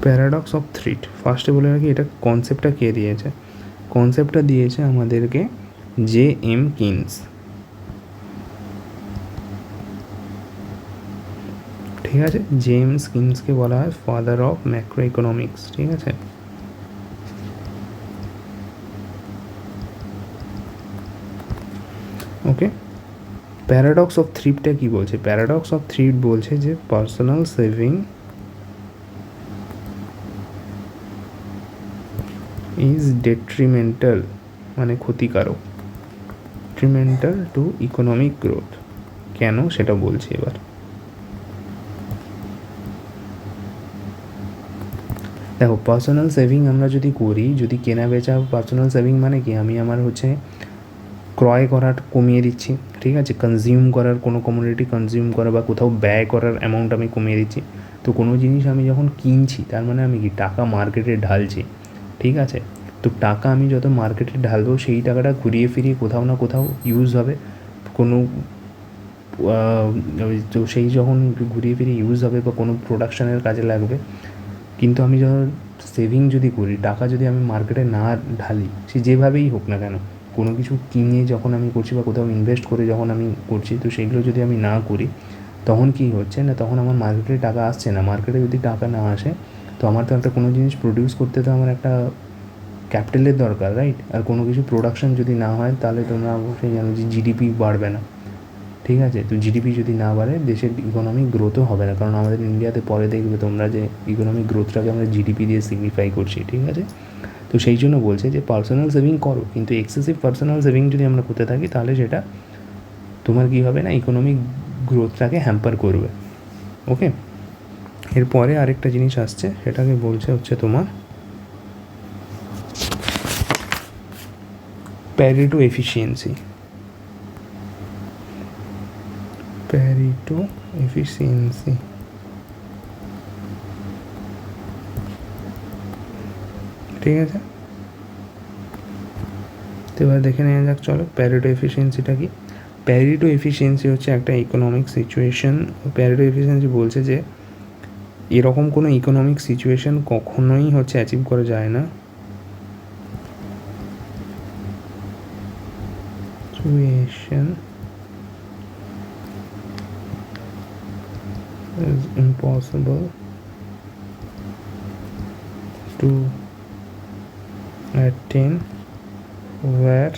paradox of thrift ফার্স্টে বলে রাখি এটা কনসেপ্টটা কে দিয়েছে, কনসেপ্টটা দিয়েছে আমাদেরকে জে.এম. কিনস, ঠিক আছে। জেমস কিনসকে বলা হয় ফাদার অফ ম্যাক্রো ইকোনমিক্স, ঠিক আছে। ওকে, প্যারাডক্স অফ থ্রিফটটা কী বলছে, প্যারাডক্স অফ থ্রিফট বলছে যে পার্সোনাল সেভিং ইজ ডেট্রিমেন্টাল, মানে ক্ষতিকারক, ডেট্রিমেন্টাল টু ইকোনমিক গ্রোথ। কেন সেটা বলছি এবার। দেখো পার্সোনাল সেভিং আমরা যদি করি, যদি কেনা বেচা, পার্সোনাল সেভিং মানে কি, আমি আমার হচ্ছে ক্রয় করার কমিয়ে দিচ্ছি, ঠিক আছে, কনজিউম করার, কোনো কমোডিটি কনজিউম করা বা কোথাও ব্যয় করার অ্যামাউন্ট আমি কমিয়ে দিচ্ছি। তো কোনো জিনিস আমি যখন কিনছি তার মানে আমি কি টাকা মার্কেটে ঢালছি, ঠিক আছে। তো টাকা আমি যত মার্কেটে ঢালবো সেই টাকাটা ঘুরিয়ে ফিরিয়ে কোথাও না কোথাও ইউজ হবে, কোনো তো সেই যখন ঘুরিয়ে ফিরিয়ে ইউজ হবে বা কোনো প্রোডাকশানের কাজে লাগবে। কিন্তু আমি যখন সেভিং যদি করি, টাকা যদি আমি মার্কেটে না ঢালি, সে যেভাবেই হোক না কেন, কোনো কিছু কিনে যখন আমি করছি বা কোথাও ইনভেস্ট করে যখন আমি করছি, তো সেগুলো যদি আমি না করি, তখন কী হচ্ছে না, তখন আমার মার্কেটে টাকা আসছে না। মার্কেটে যদি টাকা না আসে, তো আমার তো একটা কোনো জিনিস প্রডিউস করতে তো আমার একটা ক্যাপিটালের দরকার, রাইট? আর কোনো কিছু প্রোডাকশান যদি না হয়, তাহলে তোমরা অবশ্যই জানো যে জিডিপি বাড়বে না, ঠিক আছে। তো জিডিপি যদি না বাড়ে, দেশের ইকোনমিক গ্রোথও হবে না, কারণ আমাদের ইন্ডিয়াতে পরে দেখবে তোমরা যে ইকোনমিক গ্রোথটাকে আমরা জিডিপি দিয়ে সিগনিফাই করছি, ঠিক আছে। তো সেই জন্য বলছে যে পার্সোনাল সেভিং করো, কিন্তু এক্সেসিভ পার্সোনাল সেভিং যদি আমরা করতে থাকি, তাহলে সেটা তোমার কী হবে না, ইকোনমিক গ্রোথটাকে হ্যাম্পার করবে। ওকে, এরপরে আরেকটা জিনিস আসছে, সেটাকে বলছে হচ্ছে তোমার প্যারেটো এফিসিয়েন্সি। প্যারেটো এফিসিয়েন্সি, ঠিক আছে। তো এবার দেখে নেওয়া যাক, চলো প্যারেটো এফিসিয়েন্সিটা কি। প্যারেটো এফিসিয়েন্সি হচ্ছে একটা ইকোনমিক সিচুয়েশন। প্যারেটো এফিসিয়েন্সি বলছে যে এরকম কোনো ইকোনমিক সিচুয়েশন কখনোই হচ্ছে অ্যাচিভ করা যায় না, situation is impossible to attain where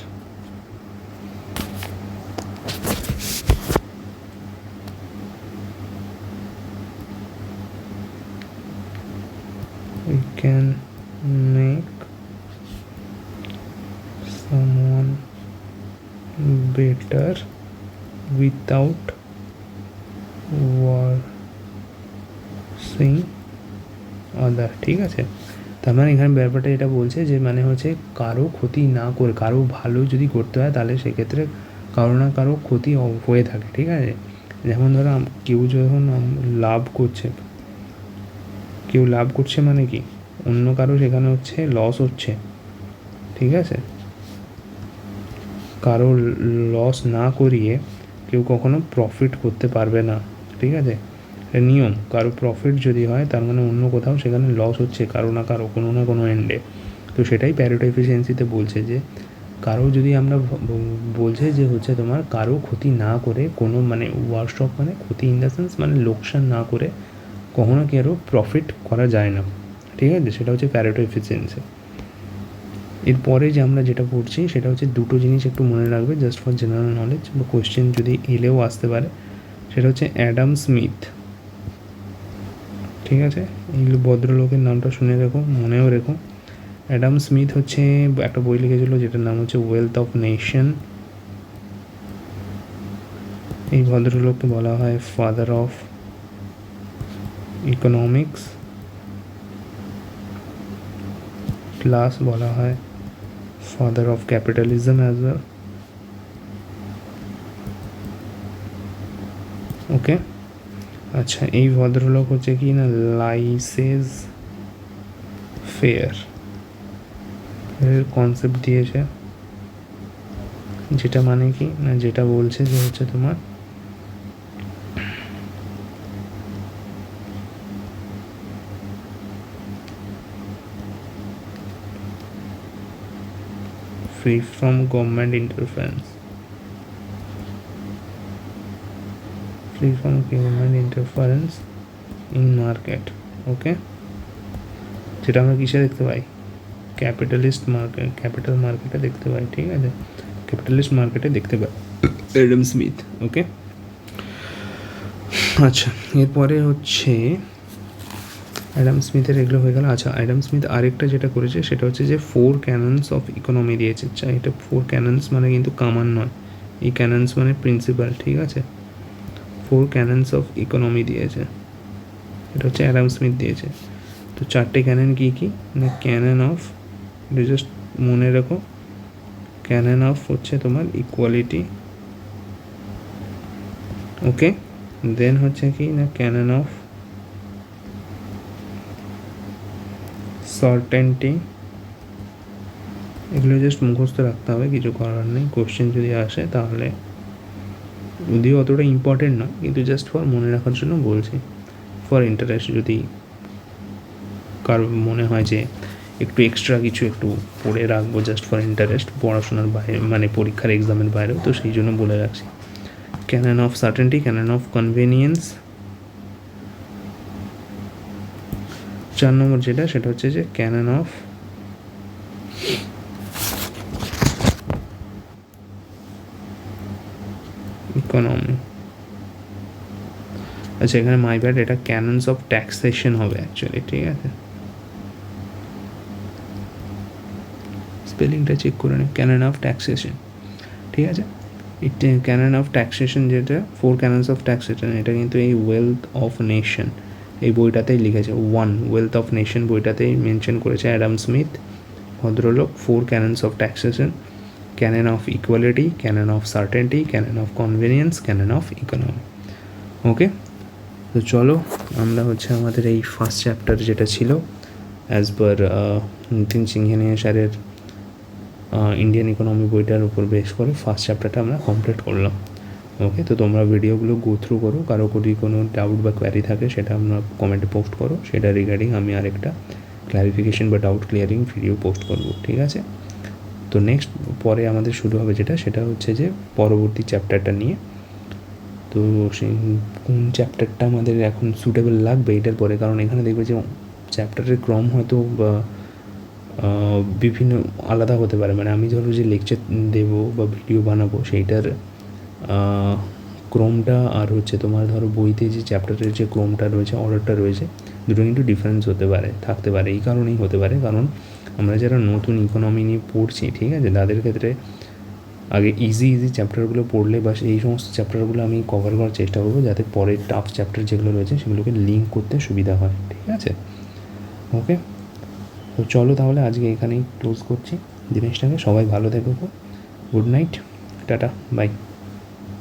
we can make someone better without worsening other, ঠিক আছে। তার মানে এখানে ব্যাপারটা এটা বলছে যে মানে হচ্ছে কারো ক্ষতি না করে, কারো ভালো যদি করতে হয়, তাহলে সেক্ষেত্রে কারো না কারো ক্ষতি হয়ে থাকে, ঠিক আছে। যেমন ধরো কেউ যখন লাভ করছে, কেউ লাভ করছে মানে কি, অন্য কারো সেখানে হচ্ছে লস হচ্ছে, ঠিক আছে। কারো লস না করিয়ে কেউ কখনো প্রফিট করতে পারবে না, ঠিক আছে। নিয়ম, কারো প্রফিট যদি হয়, তার মানে অন্য কোথাও সেখানে লস হচ্ছে কারো না কারো, কোনো না কোনো এন্ডে। তো সেটাই প্যারেটো এফিসিয়েন্সিতে বলছে যে কারো যদি আমরা বলছে যে হচ্ছে তোমার কারো ক্ষতি না করে, কোনো মানে ওয়ার্কশপ মানে ক্ষতি ইন দ্য সেন্স মানে লোকসান না করে কখনো কারো প্রফিট করা যায় না, ঠিক আছে। সেটা হচ্ছে প্যারেটো এফিসিয়েন্সি। এরপরে যে আমরা যেটা পড়ছি সেটা হচ্ছে দুটো জিনিস একটু মনে রাখবে, জাস্ট ফর জেনারেল নলেজ বা কোয়েশ্চেন যদি এলেও আসতে পারে। সেটা হচ্ছে অ্যাডাম স্মিথ, ঠিক আছে। এই ভদ্রলোকের নামটা শুনে রেখো, মনেও রেখো। অ্যাডাম স্মিথ হচ্ছে একটা বই লিখেছিল যেটার নাম হচ্ছে ওয়েলথ অফ নেশন। এই ভদ্রলোককে বলা হয় ফাদার অফ ইকোনমিক্স, প্লাস বলা হয় father of capitalism as well. Okay, আচ্ছা, এই ভদ্রলোক হচ্ছে কি না লাইসেস ফেয়ার এর কনসেপ্ট দিয়েছে, যেটা মানে কি না, যেটা বলছে যে হচ্ছে তোমার free from government interference, free from government interference in market। ওকে, যেটা আমরা কিসে দেখতে পাই, ক্যাপিটালিস্ট মার্কেট, ক্যাপিটাল মার্কেটে দেখতে পাই, ঠিক আছে, ক্যাপিটালিস্ট মার্কেটে দেখতে পাই অ্যাডাম স্মিথ। ওকে, আচ্ছা, এরপরে হচ্ছে অ্যাডাম স্মিথের এগুলো হয়ে গেল। আচ্ছা, অ্যাডাম স্মিথ আরেকটা যেটা করেছে সেটা হচ্ছে যে 4 ক্যাননস অফ ইকোনমি দিয়েছে। আচ্ছা, এটা 4 ক্যাননস মানে কিন্তু কামান নয়, এই ক্যাননস মানে প্রিন্সিপাল, ঠিক আছে। 4 ক্যাননস অফ ইকোনমি দিয়েছে, এটা হচ্ছে অ্যাডাম স্মিথ দিয়েছে। তো তো চারটে ক্যানন কী কী না, ক্যানন অফ, এটা জাস্ট মনে রাখো, ক্যানন অফ হচ্ছে তোমার ইকুয়ালিটি, ওকে। দেন হচ্ছে কি না, ক্যানন অফ সার্টেনটি, এগুলো জাস্ট মুখস্থ রাখতে হবে, কিছু করার নেই। কোশ্চেন যদি আসে তাহলে, যদিও অতটা ইম্পর্টেন্ট নয়, কিন্তু জাস্ট ফর মনে রাখার জন্য বলছি, ফর ইন্টারেস্ট, যদি কারো মনে হয় যে একটু এক্সট্রা কিছু একটু পড়ে রাখবো জাস্ট ফর ইন্টারেস্ট, পড়াশোনার বাইরে মানে পরীক্ষার এক্সামের বাইরেও, তো সেই জন্য বলে রাখছি। Canon of certainty, canon of convenience, 4 নম্বর যেটা, সেটা হচ্ছে যে ক্যানন অফ ইকোনমি। আচ্ছা, এখানে মাই ব্যাড, এটা ক্যাননস অফ ট্যাক্সেশন হবে অ্যাকচুয়ালি, ঠিক আছে, স্পেলিংটা চেক করে নিই, ক্যানন অফ ট্যাক্সেশন, ঠিক আছে। ক্যানন অফ ট্যাক্সেশন যেটা, 4 ক্যাননস অফ ট্যাক্সেশন, এটা কিন্তু এই ওয়েলথ অফ নেশন এই বইটাতেই লিখেছে, ওয়েলথ অফ নেশন বইটাতেই মেনশন করেছে অ্যাডাম স্মিথ ভদ্রলোক। 4 canons of taxation, canon of equality, canon of certainty, canon of convenience, canon of economy, okay. তো চলো আমরা হচ্ছে আমাদের এই ফার্স্ট চ্যাপ্টার যেটা ছিল অ্যাজ পার নিতিন সিংঘানিয়া স্যারের ইন্ডিয়ান ইকোনমি বইটার উপর বেস করে ফার্স্ট চ্যাপ্টারটা আমরা কমপ্লিট করলাম, ওকে। তো তোমরা ভিডিওগুলো গো থ্রু করো, কারো যদি কোনো ডাউট বা কোয়ারি থাকে সেটা আমরা কমেন্টে পোস্ট করো, সেটা রিগার্ডিং আমি আরেকটা ক্ল্যারিফিকেশন বা ডাউট ক্লিয়ারিং ভিডিও পোস্ট করব, ঠিক আছে। তো নেক্সট পরে আমাদের শুরু হবে যেটা, সেটা হচ্ছে যে পরবর্তী চ্যাপ্টারটা নিয়ে। তো সেই কোন চ্যাপ্টারটা আমাদের এখন সুটেবল লাগবে এটার পরে, কারণ এখানে দেখবে যে চ্যাপ্টারের ক্রম হয়তো বা বিভিন্ন আলাদা হতে পারে, মানে আমি ধরো যে লেকচার দেবো বা ভিডিও বানাবো সেইটার ক্রমটা আর হচ্ছে তোমার ধরো বইতে যে চ্যাপ্টারের যে ক্রমটা রয়েছে, অর্ডারটা রয়েছে, দুটো কিন্তু ডিফারেন্স হতে পারে, থাকতে পারে। এই কারণেই হতে পারে কারণ আমরা যারা নতুন ইকোনমি নিয়ে পড়ছি, ঠিক আছে, তাদের ক্ষেত্রে আগে ইজি চ্যাপ্টারগুলো পড়লে বা এই সমস্ত চ্যাপ্টারগুলো আমি কভার করার চেষ্টা করবো, যাতে পরের টাফ চ্যাপ্টার যেগুলো রয়েছে সেগুলোকে লিঙ্ক করতে সুবিধা হয়, ঠিক আছে, ওকে। তো চলো তাহলে আজকে এখানেই ক্লোজ করছি জিনিসটাকে। সবাই ভালো থেকো, গুড নাইট, টাটা, বাই।